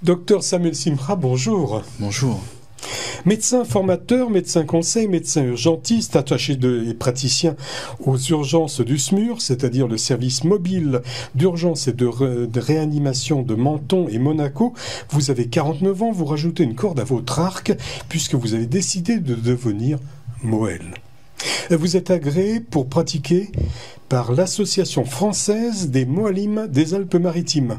Docteur Samuel Simra, bonjour. Bonjour. Médecin formateur, médecin conseil, médecin urgentiste, attaché et praticien aux urgences du SMUR, c'est-à-dire le service mobile d'urgence et de réanimation de Menton et Monaco. Vous avez 49 ans, vous rajoutez une corde à votre arc puisque vous avez décidé de devenir Moël. Vous êtes agréé pour pratiquer par l'Association française des Moalim des Alpes-Maritimes.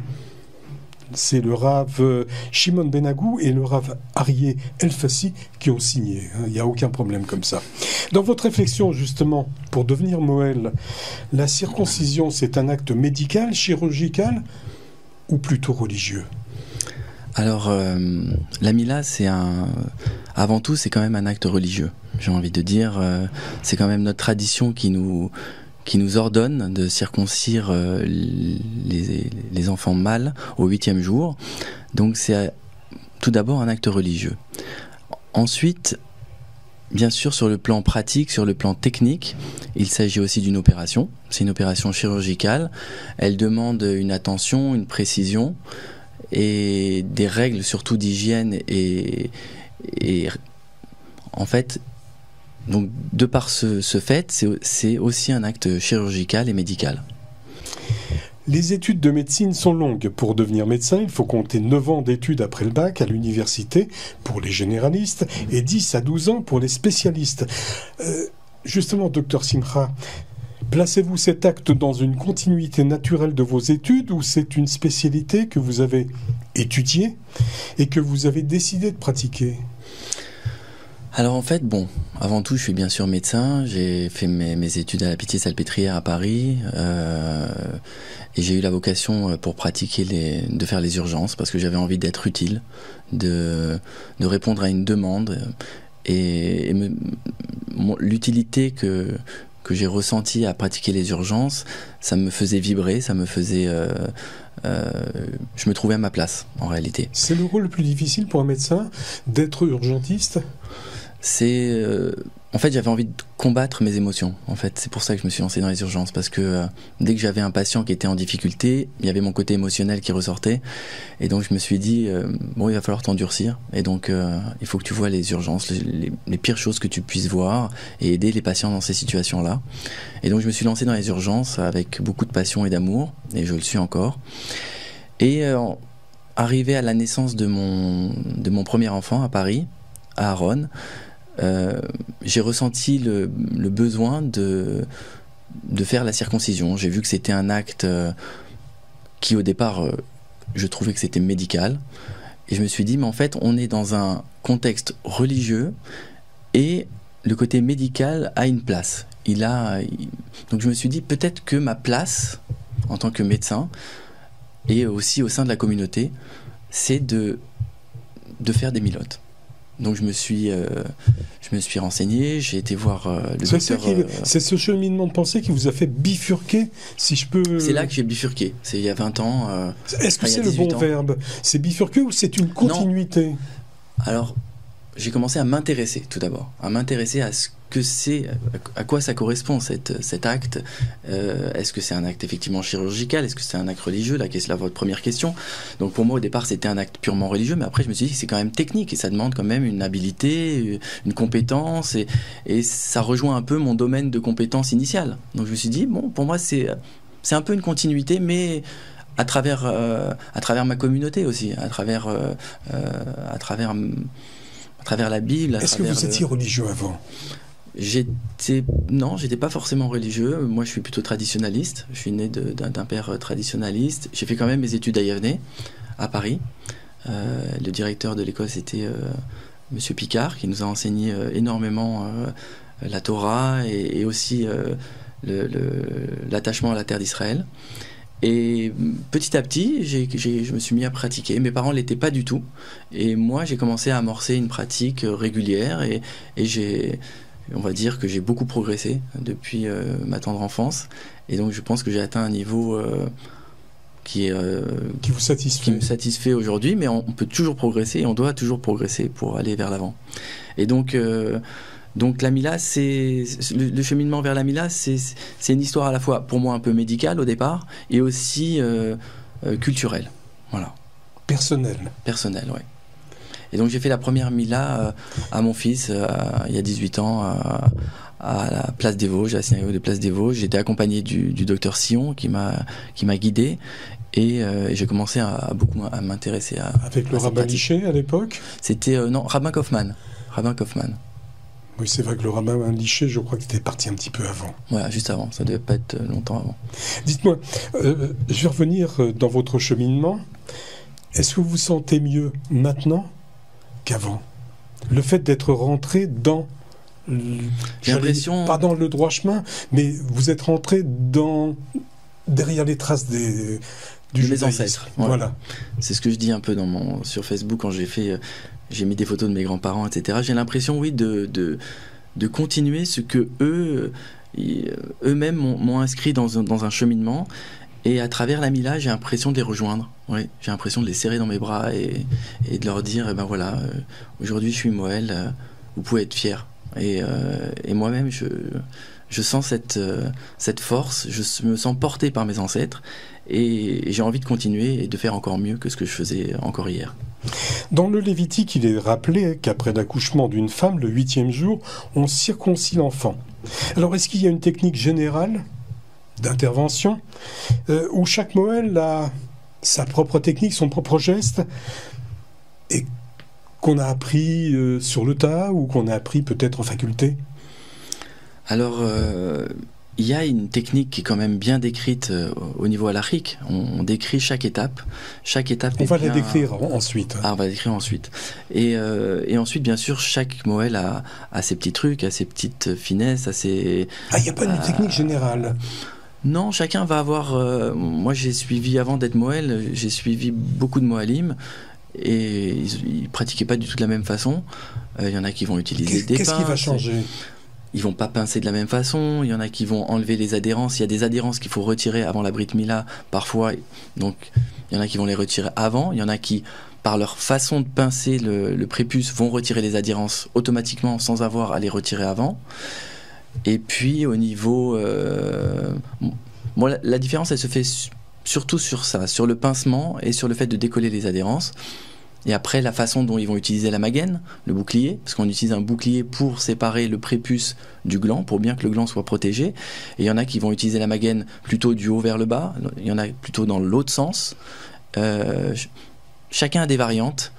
C'est le Rav Shimon Benagou et le Rav Arié El-Fassi qui ont signé. Il n'y a aucun problème comme ça. Dans votre réflexion, justement, pour devenir Moël, la circoncision, c'est un acte médical, chirurgical ou plutôt religieux ? Alors, la Mila, avant tout, c'est quand même un acte religieux. J'ai envie de dire, c'est quand même notre tradition qui nous ordonne de circoncire les enfants mâles au 8e jour. Donc c'est tout d'abord un acte religieux. Ensuite, bien sûr, sur le plan pratique, sur le plan technique, il s'agit aussi d'une opération. C'est une opération chirurgicale. Elle demande une attention, une précision et des règles surtout d'hygiène et en fait, donc, de par ce fait, c'est aussi un acte chirurgical et médical. Les études de médecine sont longues. Pour devenir médecin, il faut compter 9 ans d'études après le bac à l'université pour les généralistes et 10 à 12 ans pour les spécialistes. Justement, docteur Simra, placez-vous cet acte dans une continuité naturelle de vos études ou c'est une spécialité que vous avez étudiée et que vous avez décidé de pratiquer ? Alors en fait, avant tout, je suis bien sûr médecin. J'ai fait mes études à la Pitié-Salpêtrière à Paris et j'ai eu la vocation pour pratiquer de faire les urgences parce que j'avais envie d'être utile, de répondre à une demande et l'utilité que j'ai ressentie à pratiquer les urgences, ça me faisait vibrer, ça me faisait je me trouvais à ma place en réalité. C'est le rôle le plus difficile pour un médecin d'être urgentiste ? En fait, j'avais envie de combattre mes émotions. En fait, c'est pour ça que je me suis lancé dans les urgences, parce que dès que j'avais un patient qui était en difficulté, il y avait mon côté émotionnel qui ressortait, et donc je me suis dit il va falloir t'endurcir, et donc il faut que tu vois les urgences, les pires choses que tu puisses voir, et aider les patients dans ces situations-là. Et donc je me suis lancé dans les urgences avec beaucoup de passion et d'amour, et je le suis encore. Et arrivé à la naissance de mon premier enfant à Paris, à Aron, j'ai ressenti le besoin de faire la circoncision. J'ai vu que c'était un acte qui au départ je trouvais que c'était médical et je me suis dit mais en fait on est dans un contexte religieux et le côté médical a une place. Donc je me suis dit peut-être que ma place en tant que médecin et aussi au sein de la communauté c'est de faire des milotes. Donc je me suis renseigné, j'ai été voir le docteur... C'est ce cheminement de pensée qui vous a fait bifurquer, si je peux... C'est là que j'ai bifurqué, c'est il y a 20 ans. Est-ce que c'est le bon verbe ? C'est bifurquer ou c'est une continuité ? Non. Alors, j'ai commencé à m'intéresser tout d'abord, à m'intéresser à ce que c'est, à quoi ça correspond cet acte. Est-ce que c'est un acte effectivement chirurgical ? Est-ce que c'est un acte religieux ? Là, c'est là votre première question. Donc pour moi au départ c'était un acte purement religieux, mais après je me suis dit que c'est quand même technique et ça demande quand même une habileté, une compétence et ça rejoint un peu mon domaine de compétence initiale. Donc je me suis dit pour moi c'est un peu une continuité, mais à travers ma communauté aussi, à travers la Bible. Est-ce que vous étiez religieux avant ? Non, j'étais pas forcément religieux. Moi, je suis plutôt traditionnaliste. Je suis né d'un père traditionnaliste. J'ai fait quand même mes études à Yavne, à Paris. Le directeur de l'école, c'était Monsieur Picard, qui nous a enseigné énormément la Torah et aussi l'attachement à la terre d'Israël. Et petit à petit, je me suis mis à pratiquer. Mes parents l'étaient pas du tout. Et moi, j'ai commencé à amorcer une pratique régulière et on va dire que j'ai beaucoup progressé depuis ma tendre enfance. Et donc, je pense que j'ai atteint un niveau qui vous satisfait. Qui me satisfait aujourd'hui. Mais on peut toujours progresser et on doit toujours progresser pour aller vers l'avant. Et donc la Mila, le cheminement vers la Mila, c'est une histoire à la fois pour moi un peu médicale au départ et aussi culturelle. Voilà. personnel. Personnel, oui. Et donc j'ai fait la première Mila à mon fils il y a 18 ans à la Place des Vosges, à la synagogue de Place des Vosges. J'étais accompagné du docteur Sion qui m'a guidé et j'ai commencé à beaucoup à m'intéresser à... Avec le rabbin Liché à l'époque? C'était, non, Rabbin Kaufmann. Rabbin Kaufmann. Oui, c'est vrai que le rabbin Liché, je crois que c'était parti un petit peu avant. Voilà, juste avant, ça devait pas être longtemps avant. Dites-moi, je vais revenir dans votre cheminement. Est-ce que vous vous sentez mieux maintenant qu'avant? Le fait d'être rentré dans... J'ai l'impression... Pas dans le droit chemin, mais vous êtes rentré derrière les traces du mes ancêtres. Ouais. Voilà. C'est ce que je dis un peu sur Facebook quand j'ai mis des photos de mes grands-parents, etc. J'ai l'impression, oui, de continuer ce que eux-mêmes m'ont inscrit dans un cheminement. Et à travers la Mila, j'ai l'impression de les rejoindre. Oui, j'ai l'impression de les serrer dans mes bras et de leur dire, eh ben voilà, aujourd'hui je suis Moël, vous pouvez être fiers. Et moi-même, je sens cette force, je me sens porté par mes ancêtres et j'ai envie de continuer et de faire encore mieux que ce que je faisais encore hier. Dans le Lévitique, il est rappelé qu'après l'accouchement d'une femme, le 8e jour, on circoncit l'enfant. Alors, est-ce qu'il y a une technique générale d'intervention où chaque Moël a sa propre technique, son propre geste, et qu'on a appris sur le tas ou qu'on a appris peut-être en faculté? Alors, il y a une technique qui est quand même bien décrite au niveau halachique. On décrit chaque étape. On va la décrire ensuite. Ah, on va la décrire ensuite. Et ensuite, bien sûr, chaque Moël a ses petits trucs, a ses petites finesses, a ses... Ah, il n'y a pas une technique générale? Non, chacun va avoir... moi, j'ai suivi, avant d'être Moël, j'ai suivi beaucoup de Moalim. Et ils pratiquaient pas du tout de la même façon. Il y en a qui vont utiliser des pinces. Qu'est-ce qui va changer? Ils vont pas pincer de la même façon. Il y en a qui vont enlever les adhérences. Il y a des adhérences qu'il faut retirer avant la Brit Mila parfois. Donc il y en a qui vont les retirer avant. Il y en a qui, par leur façon de pincer le prépuce, vont retirer les adhérences automatiquement sans avoir à les retirer avant. Et puis au niveau... la différence, elle se fait surtout sur ça, sur le pincement et sur le fait de décoller les adhérences. Et après, la façon dont ils vont utiliser la magaine, le bouclier, parce qu'on utilise un bouclier pour séparer le prépuce du gland, pour bien que le gland soit protégé. Et il y en a qui vont utiliser la magaine plutôt du haut vers le bas, il y en a plutôt dans l'autre sens. Chacun a des variantes.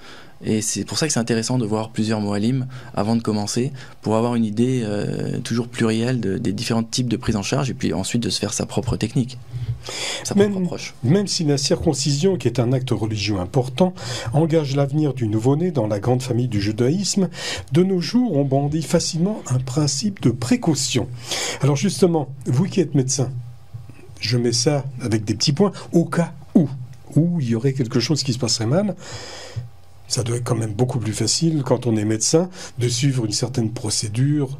Et c'est pour ça que c'est intéressant de voir plusieurs Moalim avant de commencer, pour avoir une idée toujours plurielle des différents types de prise en charge, et puis ensuite de se faire sa propre technique. Même si la circoncision, qui est un acte religieux important, engage l'avenir du nouveau-né dans la grande famille du judaïsme, de nos jours, on brandit facilement un principe de précaution. Alors justement, vous qui êtes médecin, je mets ça avec des petits points, au cas où il y aurait quelque chose qui se passerait mal. Ça doit être quand même beaucoup plus facile, quand on est médecin, de suivre une certaine procédure.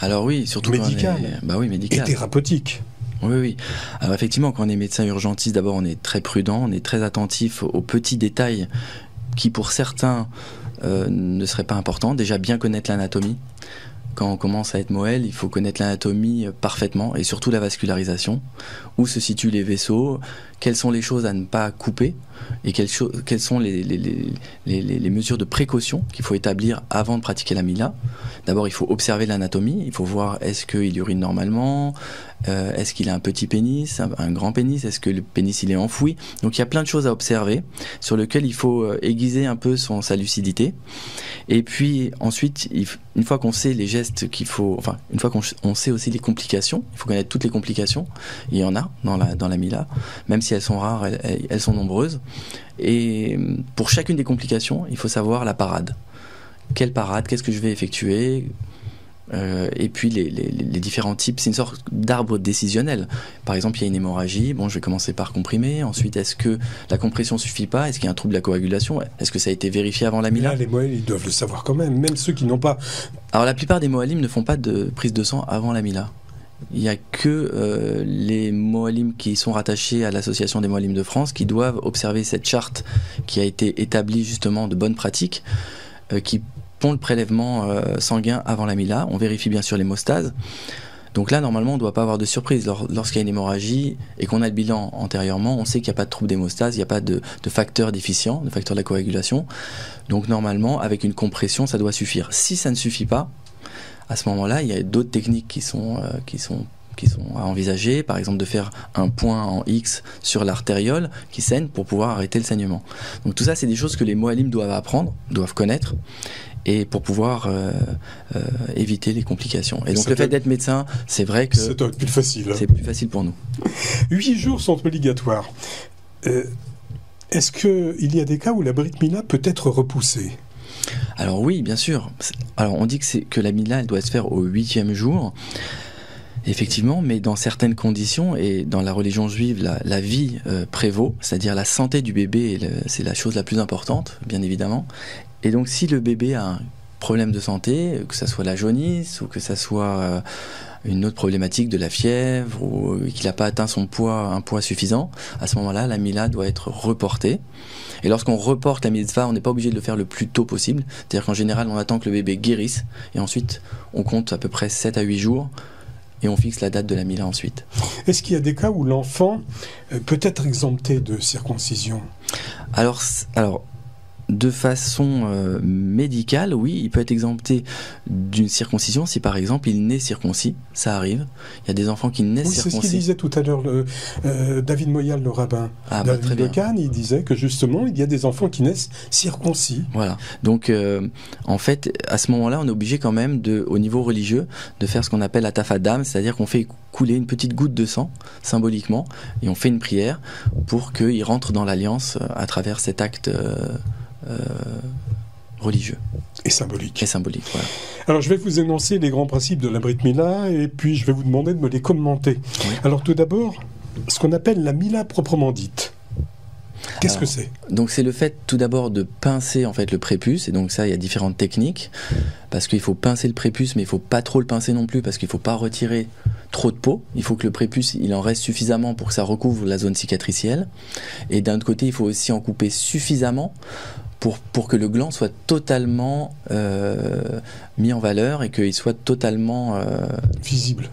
Alors oui, surtout médicale. Médicale. Et thérapeutique. Oui. Alors effectivement, quand on est médecin urgentiste, d'abord on est très prudent, on est très attentif aux petits détails qui pour certains ne seraient pas importants. Déjà bien connaître l'anatomie. Quand on commence à être Moël, il faut connaître l'anatomie parfaitement et surtout la vascularisation. Où se situent les vaisseaux, quelles sont les choses à ne pas couper et quelles sont les mesures de précaution qu'il faut établir avant de pratiquer la Mila. D'abord, il faut observer l'anatomie, il faut voir est-ce qu'il urine normalement, est-ce qu'il a un petit pénis, un grand pénis, est-ce que le pénis il est enfoui. Donc il y a plein de choses à observer sur lesquelles il faut aiguiser un peu sa lucidité. Et puis ensuite, une fois qu'on sait les gestes qu'il faut, enfin une fois qu'on sait aussi les complications, il faut connaître toutes les complications. Il y en a dans la Mila, même si elles sont rares, elles sont nombreuses. Et pour chacune des complications, il faut savoir la parade. Quelle parade, qu'est-ce que je vais effectuer, et puis les différents types. C'est une sorte d'arbre décisionnel. Par exemple, il y a une hémorragie, je vais commencer par comprimer. Ensuite, est-ce que la compression suffit pas? Est-ce qu'il y a un trouble de la coagulation? Est-ce que ça a été vérifié avant la Mila? Là, les Moalim, ils doivent le savoir quand même ceux qui n'ont pas... Alors la plupart des Moalim ne font pas de prise de sang avant la Mila. Il n'y a que les Moalim qui sont rattachés à l'association des Moalim de France qui doivent observer cette charte qui a été établie justement de bonnes pratiques, qui font le prélèvement sanguin avant la Mila. On vérifie bien sûr l'hémostase. Donc là, normalement, on ne doit pas avoir de surprise. Lorsqu'il y a une hémorragie et qu'on a le bilan antérieurement, on sait qu'il n'y a pas de trouble d'hémostase, il n'y a pas de facteur déficient, de facteur de la coagulation. Donc normalement, avec une compression, ça doit suffire. Si ça ne suffit pas, à ce moment-là, il y a d'autres techniques qui sont à envisager, par exemple de faire un point en X sur l'artériole qui saigne pour pouvoir arrêter le saignement. Donc tout ça, c'est des choses que les moalim doivent apprendre, doivent connaître, et pour pouvoir éviter les complications. Et donc le fait d'être médecin, c'est vrai que c'est plus facile. C'est plus facile pour nous. 8 jours sont obligatoires. Est-ce qu'il y a des cas où la Brit Mila peut être repoussée ? Alors oui, bien sûr. Alors on dit que la Mila, elle doit se faire au 8e jour. Effectivement, mais dans certaines conditions, et dans la religion juive, la vie prévaut, c'est-à-dire la santé du bébé, c'est la chose la plus importante, bien évidemment. Et donc si le bébé a un problème de santé, que ça soit la jaunisse, ou que ça soit une autre problématique de la fièvre, ou qu'il n'a pas atteint un poids suffisant, à ce moment-là, la Mila doit être reportée. Et lorsqu'on reporte la mitzvah, on n'est pas obligé de le faire le plus tôt possible. C'est-à-dire qu'en général, on attend que le bébé guérisse, et ensuite, on compte à peu près 7 à 8 jours, et on fixe la date de la Mila ensuite. Est-ce qu'il y a des cas où l'enfant peut être exempté de circoncision ? Alors, de façon médicale, oui, il peut être exempté d'une circoncision si par exemple il naît circoncis, ça arrive. Il y a des enfants qui naissent circoncis. C'est ce qu'il disait tout à l'heure David Moyal, le rabbin. David de Cannes, il disait que justement il y a des enfants qui naissent circoncis. Voilà, donc en fait à ce moment-là on est obligé quand même au niveau religieux de faire ce qu'on appelle la tafadam, c'est-à-dire qu'on fait couler une petite goutte de sang symboliquement et on fait une prière pour qu'il rentre dans l'alliance à travers cet acte religieux. Et symbolique. Voilà. Alors je vais vous énoncer les grands principes de la Brit Mila et puis je vais vous demander de me les commenter. Oui. Alors tout d'abord, ce qu'on appelle la Mila proprement dite. Qu'est-ce que c'est ? Donc c'est le fait tout d'abord de pincer en fait le prépuce, et donc ça il y a différentes techniques, parce qu'il faut pincer le prépuce mais il faut pas trop le pincer non plus parce qu'il faut pas retirer trop de peau, il faut que le prépuce il en reste suffisamment pour que ça recouvre la zone cicatricielle, et d'un autre côté il faut aussi en couper suffisamment pour que le gland soit totalement mis en valeur et qu'il soit totalement visible,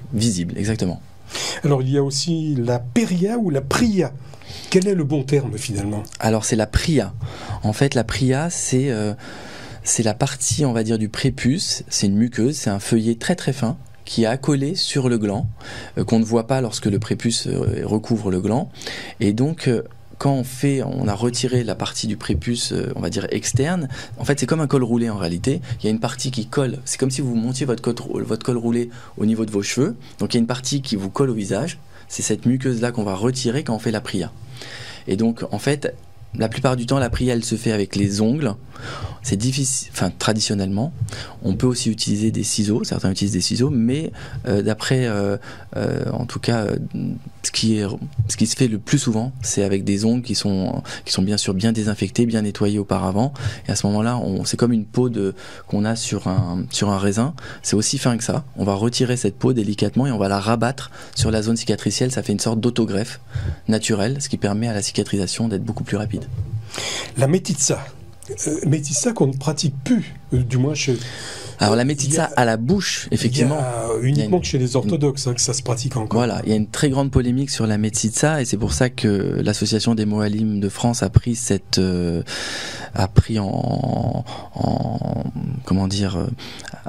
exactement. Alors il y a aussi la péria ou la pria. Quel est le bon terme finalement ? Alors c'est la pria. En fait la pria c'est la partie on va dire du prépuce, c'est une muqueuse, c'est un feuillet très très fin qui est accolé sur le gland, qu'on ne voit pas lorsque le prépuce recouvre le gland, et donc quand on a retiré la partie du prépuce, on va dire externe, en fait c'est comme un col roulé en réalité, il y a une partie qui colle, c'est comme si vous montiez votre col roulé au niveau de vos cheveux, donc il y a une partie qui vous colle au visage, c'est cette muqueuse là qu'on va retirer quand on fait la pria. Et donc en fait, la plupart du temps la pria elle se fait avec les ongles, c'est difficile, enfin traditionnellement, on peut aussi utiliser des ciseaux, certains utilisent des ciseaux, mais d'après en tout cas ce qui se fait le plus souvent, c'est avec des ongles qui sont bien sûr bien désinfectés, bien nettoyés auparavant, et à ce moment-là, c'est comme une peau qu'on a sur un raisin, c'est aussi fin que ça, on va retirer cette peau délicatement et on va la rabattre sur la zone cicatricielle, ça fait une sorte d'autogreffe naturelle, ce qui permet à la cicatrisation d'être beaucoup plus rapide. La métitsa. Métitsa qu'on ne pratique plus, du moins chez... Alors la métitsa à la bouche, effectivement. Uniquement chez les orthodoxes que ça se pratique encore. Voilà, il y a une très grande polémique sur la métitsa et c'est pour ça que l'association des Moalim de France a pris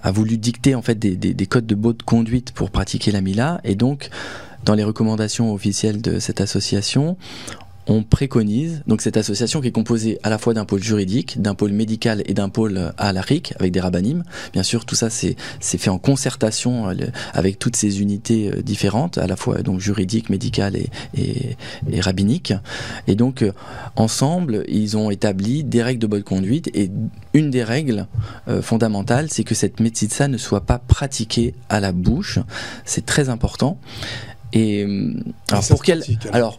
a voulu dicter en fait des codes de bonne conduite pour pratiquer la Mila, et donc dans les recommandations officielles de cette association, on préconise, donc cette association qui est composée à la fois d'un pôle juridique, d'un pôle médical et d'un pôle halakhique avec des rabbinim. Bien sûr, tout ça c'est fait en concertation avec toutes ces unités différentes, à la fois donc juridiques, médicales et rabbiniques. Et donc ensemble, ils ont établi des règles de bonne conduite, et une des règles fondamentales, c'est que cette métitsa ne soit pas pratiquée à la bouche. C'est très important. Et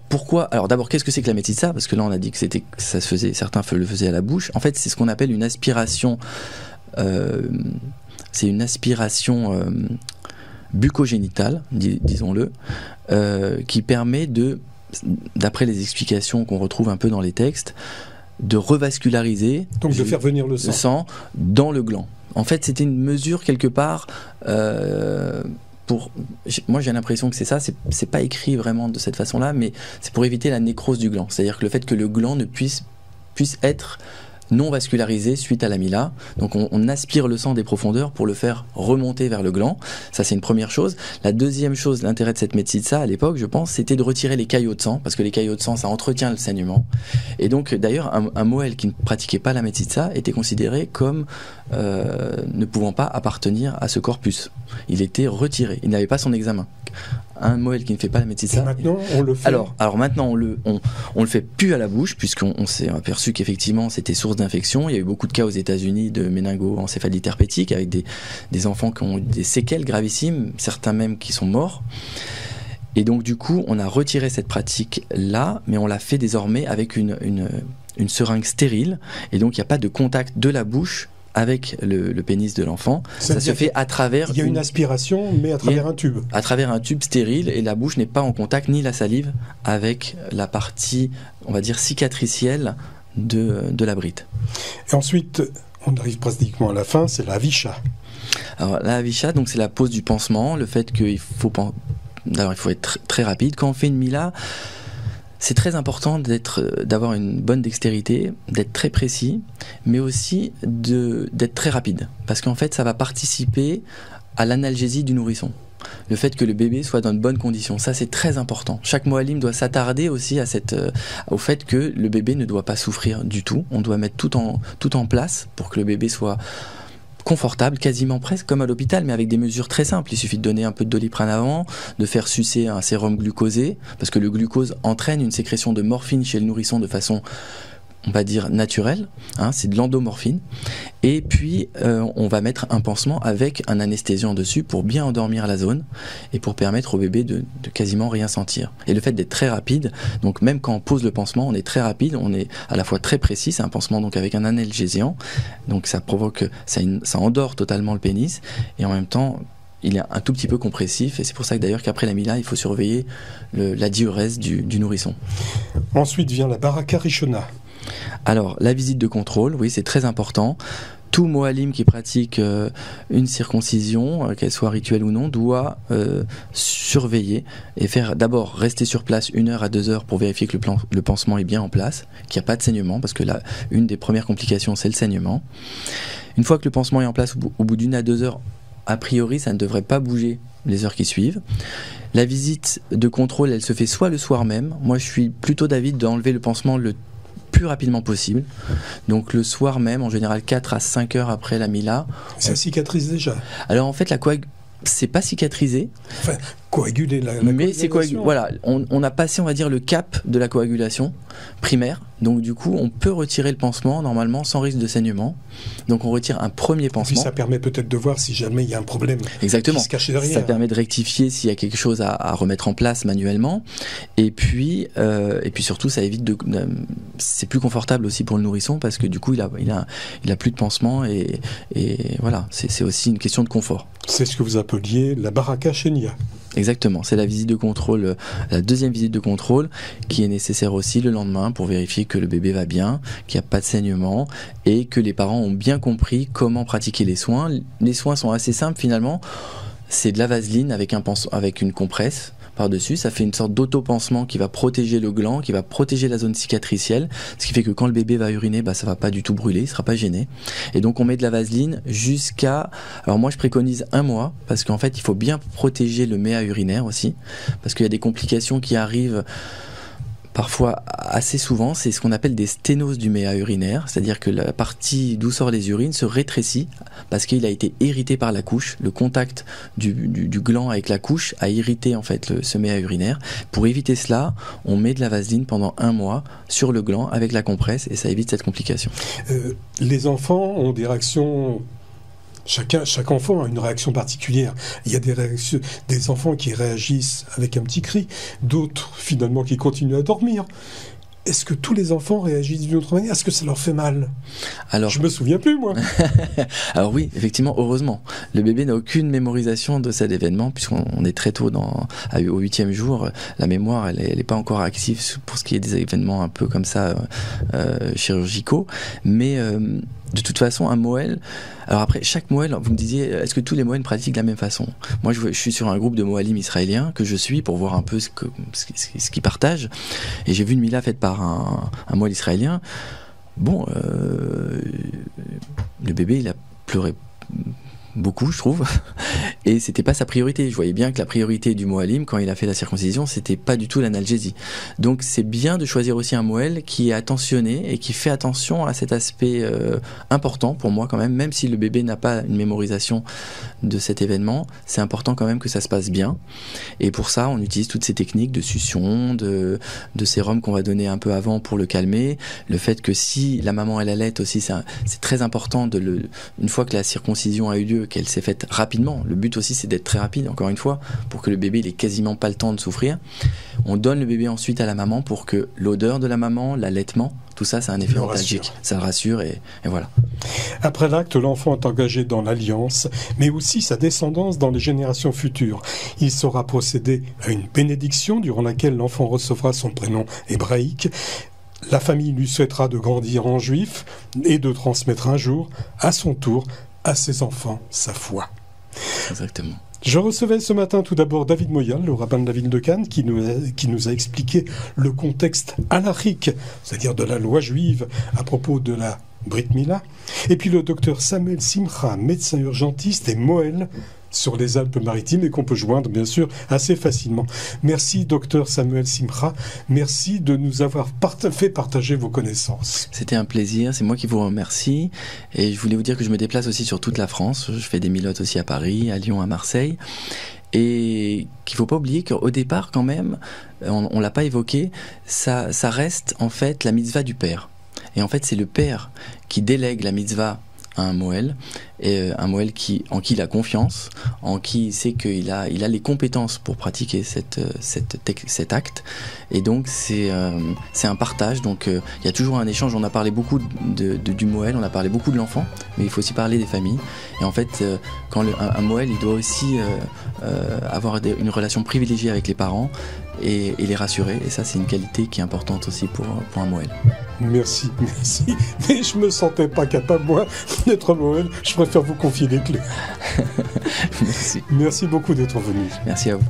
pourquoi ? Alors d'abord, qu'est-ce que c'est que la métitsa ? Parce que là, on a dit que ça se faisait, certains le faisaient à la bouche. En fait, c'est ce qu'on appelle une aspiration. C'est une aspiration bucco-génitale, disons-le, qui permet d'après les explications qu'on retrouve un peu dans les textes, de revasculariser. Donc de faire venir le sang dans le gland. En fait, c'était une mesure quelque part moi j'ai l'impression que c'est ça, c'est pas écrit vraiment de cette façon-là, mais c'est pour éviter la nécrose du gland. C'est-à-dire que le fait que le gland ne puisse être non vascularisé suite à l'amila. Donc on aspire le sang des profondeurs pour le faire remonter vers le gland. Ça, c'est une première chose. La deuxième chose, l'intérêt de cette Metsitsa à l'époque, je pense, c'était de retirer les caillots de sang, parce que les caillots de sang, ça entretient le saignement. Et donc d'ailleurs, un Moël qui ne pratiquait pas la Metsitsa était considéré comme ne pouvant pas appartenir à ce corpus. Il était retiré, il n'avait pas son examen. Un Moël qui ne fait pas la Metsitsa. Maintenant, on le fait. Alors maintenant, on le fait plus à la bouche, puisqu'on s'est aperçu qu'effectivement, c'était source d'infection. Il y a eu beaucoup de cas aux États-Unis de méningo-encéphalite herpétique avec des enfants qui ont eu des séquelles gravissimes, certains même qui sont morts. Et donc, du coup, on a retiré cette pratique-là, mais on l'a fait désormais avec une seringue stérile. Et donc, il n'y a pas de contact de la bouche avec le pénis de l'enfant. Ça se fait à travers... Il y a une aspiration, mais à travers un tube. À travers un tube stérile, et la bouche n'est pas en contact, ni la salive, avec la partie, on va dire, cicatricielle de la bride. Et ensuite, on arrive pratiquement à la fin, c'est la Havicha. Alors la Havicha, donc c'est la pose du pansement, le fait qu'il faut... D'abord, il faut être très rapide. Quand on fait une mila, c'est très important d'avoir une bonne dextérité, d'être très précis, mais aussi d'être très rapide. Parce qu'en fait, ça va participer à l'analgésie du nourrisson. Le fait que le bébé soit dans de bonnes conditions, ça c'est très important. Chaque moalim doit s'attarder aussi au fait que le bébé ne doit pas souffrir du tout. On doit mettre tout en place pour que le bébé soit confortable, quasiment presque comme à l'hôpital, mais avec des mesures très simples. Il suffit de donner un peu de Doliprane avant, de faire sucer un sérum glucosé, parce que le glucose entraîne une sécrétion de morphine chez le nourrisson de façon, on va dire, naturelle, c'est de l'endomorphine. Et puis, on va mettre un pansement avec un anesthésiant dessus pour bien endormir la zone et pour permettre au bébé de quasiment rien sentir. Et le fait d'être très rapide, donc même quand on pose le pansement, on est très rapide, on est à la fois très précis, c'est un pansement donc avec un analgésiant, donc ça provoque, ça endort totalement le pénis, et en même temps, il est un tout petit peu compressif, et c'est pour ça que d'ailleurs qu'après la mila, il faut surveiller la diurèse du nourrisson. Ensuite vient la baraka rishona. Alors, la visite de contrôle, oui, c'est très important. Tout moalim qui pratique une circoncision, qu'elle soit rituelle ou non, doit surveiller et faire d'abord rester sur place 1 heure à 2 heures pour vérifier que le pansement est bien en place, qu'il n'y a pas de saignement, parce que là, une des premières complications, c'est le saignement. Une fois que le pansement est en place, au bout d'1 à 2 heures, a priori, ça ne devrait pas bouger les heures qui suivent. La visite de contrôle, elle se fait soit le soir même. Moi, je suis plutôt d'avis d'enlever le pansement le plus rapidement possible. Donc le soir même, en général 4 à 5 heures après la mila. Ça cicatrise déjà. Alors en fait, c'est pas cicatrisé. Enfin, coaguler la mais c'est voilà, on a passé, on va dire, le cap de la coagulation primaire. Donc du coup, on peut retirer le pansement normalement sans risque de saignement. Donc on retire un premier pansement. Et puis ça permet peut-être de voir si jamais il y a un problème. Exactement. Qui se cache derrière. Ça permet de rectifier s'il y a quelque chose à remettre en place manuellement. Et puis surtout, ça évite c'est plus confortable aussi pour le nourrisson, parce que du coup, il a plus de pansement, et voilà, c'est aussi une question de confort. C'est ce que vous appeliez la baraka shenia. Exactement, c'est la visite de contrôle, la deuxième visite de contrôle, qui est nécessaire aussi le lendemain pour vérifier que le bébé va bien, qu'il n'y a pas de saignement, et que les parents ont bien compris comment pratiquer les soins. Les soins sont assez simples finalement, c'est de la vaseline avec une compresse par-dessus, ça fait une sorte d'auto-pansement qui va protéger le gland, qui va protéger la zone cicatricielle, ce qui fait que quand le bébé va uriner, ça va pas du tout brûler, il sera pas gêné. Et donc on met de la vaseline alors moi je préconise 1 mois, parce qu'en fait il faut bien protéger le méa urinaire aussi, parce qu'il y a des complications qui arrivent parfois assez souvent, c'est ce qu'on appelle des sténoses du méa urinaire, c'est-à-dire que la partie d'où sortent les urines se rétrécit parce qu'il a été irrité par la couche. Le contact du gland avec la couche a irrité en fait ce méa urinaire. Pour éviter cela, on met de la vaseline pendant 1 mois sur le gland avec la compresse, et ça évite cette complication. Les enfants ont des réactions... Chaque enfant a une réaction particulière. Il y a des enfants qui réagissent avec un petit cri, d'autres finalement qui continuent à dormir. Est-ce que tous les enfants réagissent d'une autre manière ? Est-ce que ça leur fait mal ? Alors, je me souviens plus, moi. Alors oui, effectivement, heureusement. Le bébé n'a aucune mémorisation de cet événement, puisqu'on est très tôt au 8e jour. La mémoire, elle est pas encore active pour ce qui est des événements un peu comme ça, chirurgicaux. Mais De toute façon, un Moël... Alors après, chaque Moël, vous me disiez, est-ce que tous les Moëls pratiquent de la même façon? Moi, je suis sur un groupe de Moalim israéliens que je suis pour voir un peu ce qu'ils partagent. Et j'ai vu une Mila faite par un Moël israélien. Bon, le bébé, il a pleuré beaucoup, je trouve, et c'était pas sa priorité. Je voyais bien que la priorité du Moalim, quand il a fait la circoncision, c'était pas du tout l'analgésie. Donc c'est bien de choisir aussi un Moël qui est attentionné et qui fait attention à cet aspect important pour moi quand même si le bébé n'a pas une mémorisation de cet événement, c'est important quand même que ça se passe bien. Et pour ça, on utilise toutes ces techniques de succion, de sérum qu'on va donner un peu avant pour le calmer. Le fait que si la maman elle allait aussi, c'est très important une fois que la circoncision a eu lieu, qu'elle s'est faite rapidement. Le but aussi, c'est d'être très rapide, encore une fois, pour que le bébé il ait quasiment pas le temps de souffrir. On donne le bébé ensuite à la maman pour que l'odeur de la maman, l'allaitement, tout ça, c'est un effet antalgique. Ça le rassure et voilà. Après l'acte, l'enfant est engagé dans l'alliance, mais aussi sa descendance dans les générations futures. Il saura procéder à une bénédiction durant laquelle l'enfant recevra son prénom hébraïque. La famille lui souhaitera de grandir en juif et de transmettre un jour, à son tour, à ses enfants sa foi. Exactement. Je recevais ce matin tout d'abord David Moyal, le rabbin de la ville de Cannes, qui nous a expliqué le contexte halachique, c'est-à-dire de la loi juive à propos de la Brit Mila, et puis le docteur Samuel Simcha, médecin urgentiste et Moël sur les Alpes-Maritimes et qu'on peut joindre bien sûr assez facilement. Merci docteur Samuel Simcha, merci de nous avoir fait partager vos connaissances. C'était un plaisir, c'est moi qui vous remercie et je voulais vous dire que je me déplace aussi sur toute la France, je fais des milotes aussi à Paris, à Lyon, à Marseille. Et qu'il ne faut pas oublier qu'au départ quand même, on ne l'a pas évoqué, ça reste en fait la mitzvah du père. Et en fait c'est le père qui délègue la mitzvah à un Moël, et un Moël en qui il a confiance, en qui il sait qu'il a les compétences pour pratiquer cet acte, et donc c'est un partage, donc il y a toujours un échange. On a parlé beaucoup du Moël, on a parlé beaucoup de l'enfant, mais il faut aussi parler des familles, et en fait quand un Moël il doit aussi avoir une relation privilégiée avec les parents, et les rassurer, et ça c'est une qualité qui est importante aussi pour un Moël. Merci, mais je me sentais pas capable moi d'être Moël, je préfère vous confier les clés. Merci. Merci beaucoup d'être venu. Merci à vous.